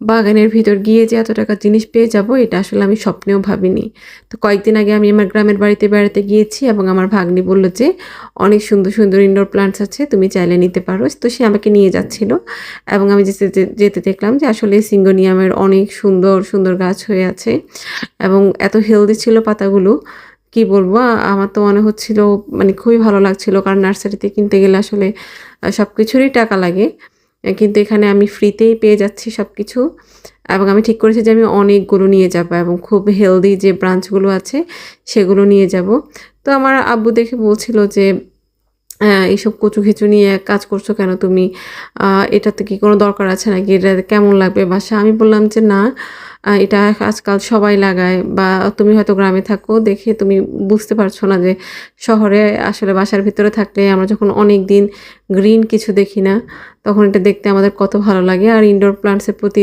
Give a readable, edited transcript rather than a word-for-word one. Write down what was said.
বাগানের ভিতর গিয়ে যে এত টাকার জিনিস পেয়ে যাব এটা আসলে আমি স্বপ্নেও ভাবিনি। তো কয়েকদিন আগে আমি আমার গ্রামের বাড়িতে বেড়াতে গিয়েছি এবং আমার ভাগ্নি বলল যে, "অনেক সুন্দর, সুন্দর ইনডোর প্লান্টস আছে, তুমি চাইলে নিতে পারো।" তো সে আমাকে নিয়ে যাচ্ছিল এবং আমি যেতে দেখলাম যে আসলে সিঙ্গোনিয়ামের অনেক সুন্দর, সুন্দর গাছ হয়ে আছে এবং এত হেলদি ছিল পাতাগুলো, কি বলবো? আমার তো মনে হচ্ছিল মানে খুবই ভালো লাগছিল। কারণ নার্সারিতে কিনতে গেলে আসলে সবকিছুরই টাকা লাগে। কিন্তু এখানে আমি ফ্রিতেই পেয়ে যাচ্ছি সবকিছু এবং আমি ঠিক করেছি যে আমি অনেকগুলো নিয়ে যাবো এবং খুব হেলদি যে ব্রাঞ্চগুলো আছে সেগুলো নিয়ে যাবো। তো আমার আব্বু দেখে বলছিল যে, "এসব কচু-ঘিচু নিয়ে কাজ করছো কেন তুমি? আ এটাতে কি কোনো দরকার আছে নাকি? এটা কেমন লাগবে বাসায়?" আমি বললাম যে, "না, এটা আজকাল সবাই লাগায় বা তুমি হয়তো গ্রামে থাকো দেখে তুমি বুঝতে পারছো না যে শহরে আসলে বাসার ভিতরে থাকলে আমরা যখন অনেকদিন গ্রিন কিছু দেখি না, তখন এটা দেখতে আমাদের কত ভালো লাগে। আর ইনডোর প্লান্টস এর প্রতি